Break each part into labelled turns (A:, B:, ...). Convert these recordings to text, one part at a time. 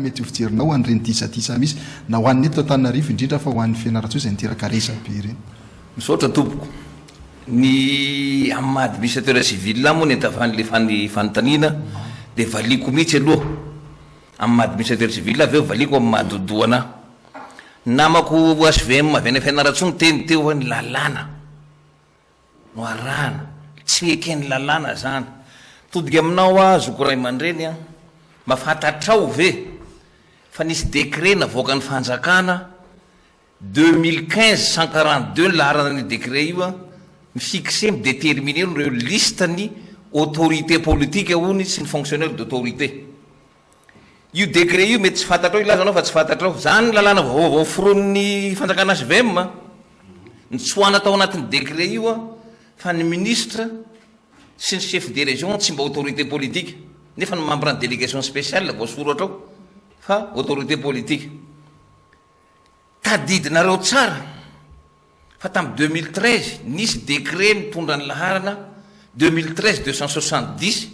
A: mety ho fijerinao ho an'ireny tisatisa misy na ho an'ny eto Antananarivo indrindra fa ho an'ny fianarantsoa izay niteraka resa be ireny.
B: Misaotra tompoko. Ny amin'ny administrateur civil moa ny antavan'le fanontaniana dia valiko mihitsy aloha amin'ny administrateur civil avy eo valiko amin'ny mahadodoana. Namako HVM avy any fianaratsoa ny teny teo hoe ny lalàna no arahana, tsy ekeny lalàna zany. Todika aminao azoko ray aman-dreny mba fantatrao ve fa nisy décret navoaka ny fanjakana 2015 142 laharana ny décret io mifixé midéterminer ireo liste ny autorité politique hony sy ny fonctionnaire d'autorité. Io décret io mety tsy fantatrao ilazanao fa tsy fantatrao. Zany lalàna vaovao foron'ny fanjakana HVM nitsoahana tao anatin'ny décret io fa ny ministre sy ny chef de région tsy mba autorité politique nefa ny membre en délégation spéciale voasoratra ao fa autorité politique. Tadidinareo tsara fa tamin'ny 2013 nisy décret mitondra ny laharana 2013 270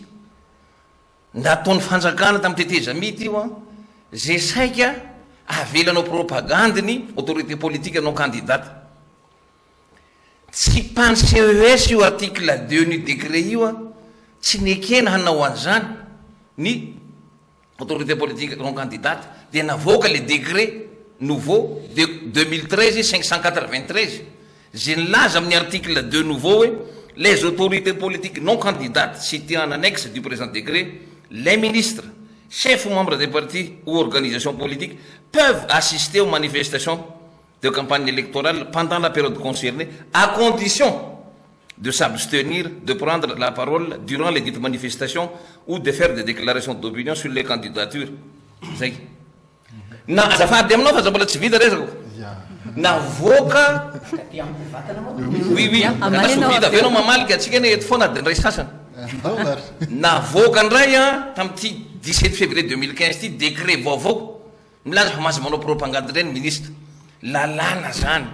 B: nataon'ny fanjakana tamin'ny teteza mity io zay saika avelanao propagandiny autorité politique anao candidate. Tsy pan CES io article 2 ny décret io tsy nekena hanao an'izany ny autorité politique non candidate dia navoaka le décret nouveau de 2013 593 zay nilaza amin'ny article 2 nouveau hoe les autorités politiques non candidates citées en annexe du présent décret, les ministres, chefs ou membres des partis ou organisations politiques peuvent assister aux manifestations de campagne électorale pendant la période concernée, à condition de s'abstenir de prendre la parole durant les dites manifestations ou de faire des déclarations d'opinion sur les candidatures. Zay. Na azafady aminao fa zabola tsy vita resako. Navoaka. Oui. Vita avy anao mamalika atsika ne eto foana adiny ray sasany. Navoaka ndray tamin'ity 17 février 2015 ty décret vaovao milaza fa mahazo manao propagande reny ministre. Lalàna zany.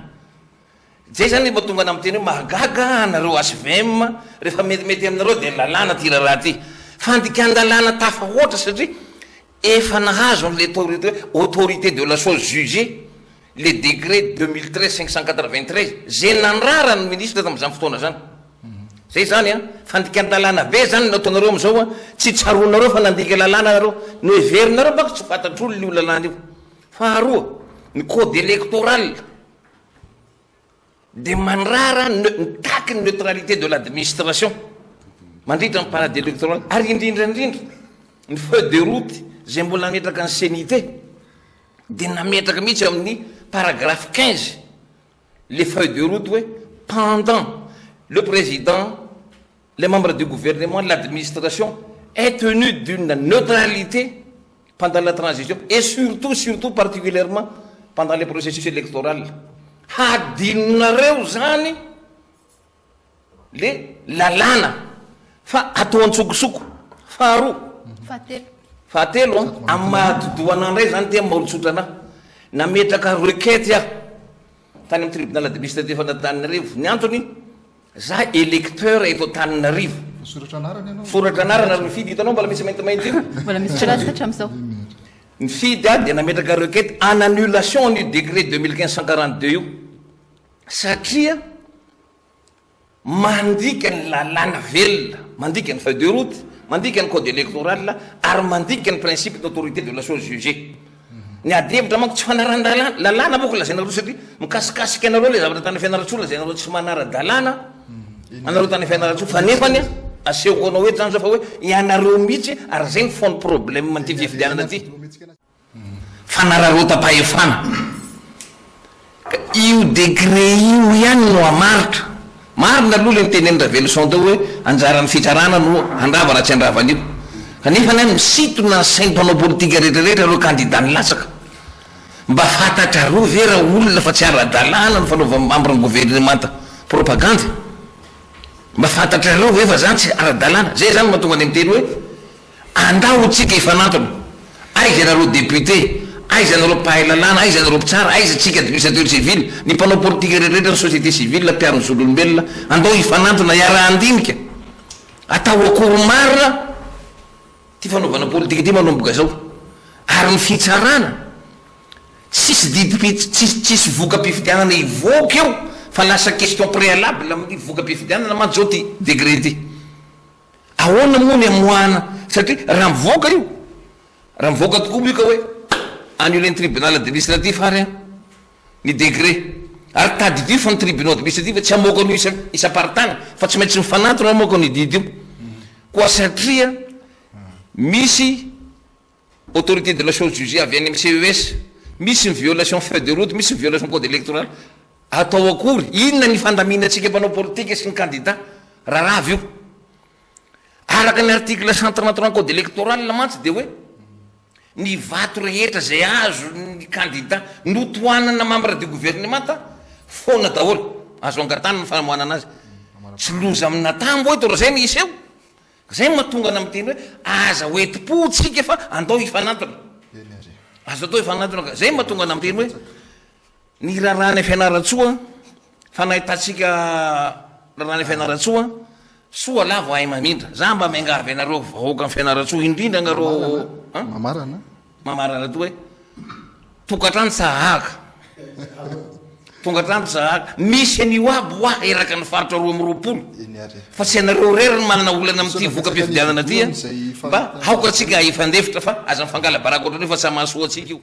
B: Zay zany mba tonga amin'ny teny hoe mahagaga anareo HVM rehefa mety aminareo dia lalàna ty raha ty. Fandikan-dalàna tafa ohatra satria efa nahazo an'le autorité de la chose jugée le décret 2013 593 zay nanrara ny ministre tamin'izany fotoana zany. Zay zany fandikan-dalàna be zany nataonareo amin'izao tsy tsaronareo fa nandika lalàna nareo no heverinareo bako tsy fantatr'olona io lalàna io. Faharoa ny code électoral de manrara mitaky ny neutralité de l'administration mandritra ny parade électorale ary indrindra ny feuille de route zay mbola nametraka ny sénité de nametraka mihitsy amin'ny paragraphe 15 les feuilles de route hoe pendant le président, les membres du gouvernement, l'administration est tenu d'une neutralité pendant la transition et surtout particulièrement pendant les processus électoraux. Hadinareo zany le lalàna fa atao antsokosoko. Fahatelo amin'ny mahadodoana andray zany ty maolotsotra anahy nametraka requête tany amin'ny tribunal administratif an'Antananarivo. Ny antony za électeur eto Antananarivo. Soratra anarana mifidy hitanao mbola misy maintimainty
C: mbola misy filaza hatramin'izao.
B: Mifidy dia nametraka requête en annulation du décret 2015-142 io satria mandika ny lalàna velona, mandika ny feuille de route, mandika ny code électoral ary mandika ny principe d'autorité de la chose jugée. Ny adevitra manko tsy fanaran-dalàna lalàna boko lazainareo satria mikasikasika anareo le zavatra tany fianaratsoa lazainareo tsy manara-dalàna anareo tany fianaratsoa fa nefany asehoko anao eto zany zao fa hoe ianareo mihitsy ary zay ny fond problème manty fifidianana ty fanararotam-pahefana. Io décret io ihany no amaritra marina aloha le niteneny Ravelson tao hoe anjaran'ny fitsarana no andrava raha tsy andravana io kanefa ny misitona ny saim-panao politika rehetrarehetra reo candidat ny latsaka mba fantatra ro vera olona fa tsy ara-dalàna ny fanaova membre ny gouvernemanta propagande mba fantatra reo ve fa zany tsy ara-dalàna. Zay zany mahatonga ny miteny hoe andao tsika ifanatona aiza nareo député, aiza nareo mpahay lalàna, aiza nareo mpitsara, aiza tsika administrateur civil, ny mpanao politika rehetrarehetra ny société civile mpiaro ny zon'olombelona andao ifanatona iara-andinika atao akory marina ty fanaovana politika ty manomboka zao ary ny fitsarana tsisy tsisy voka-pifidianana ivoaka eo fa lasa question préalable amin'ny voka-pifidianana mantsy zao ty degré ty ahoana moa ny amoahana satria raha mivoaka io raha mivoaka tokoa mika hoe annulé ny tribunal administratif ary ny degré ary tadidio fa ny tribunal administratif tsy amoaka an'io isa-paritana fa tsy maintsy mifanatona amoaka ny didy io koa satria misy autorité de la chose jugée avy any amin'ny CES misy ny violation feuille de route misy ny violation code électoral atao akory inona ny fandaminatsika mpanao politika sy ny candidat raha io araka ny article 133 code électoral mantsy de hoe ny vato rehetra zay azo ny candidat notoanana membre du gouvernement foana daholo azo angatana ny famoana anazy tsy loza amina tambo hoe tora zay misy eo zay mahatongana amin'ny teny hoe aza hoeti-po tsika fa andao ifanatona azo atao ifanatona zay mahatongana amin'ny teny hoe ny rarany fianaratsoa fa nahitatsika rarany fianaratsoa soa la vo ay mamindra za mba miangavy anareo vahoaka amin'ny fianaratsoa indrindra anareo mamarana to hoe tongatrano sahaka tongatrano sahaka misy an'io aby hoa eraka ny faritra 2 fa tsy anareo rery ny manana olana amin'ity voka-pifidianana ty mba haoka atsika ifandefitra fa aza mifangala baraka ohatrany fa tsy mahasoa atsika io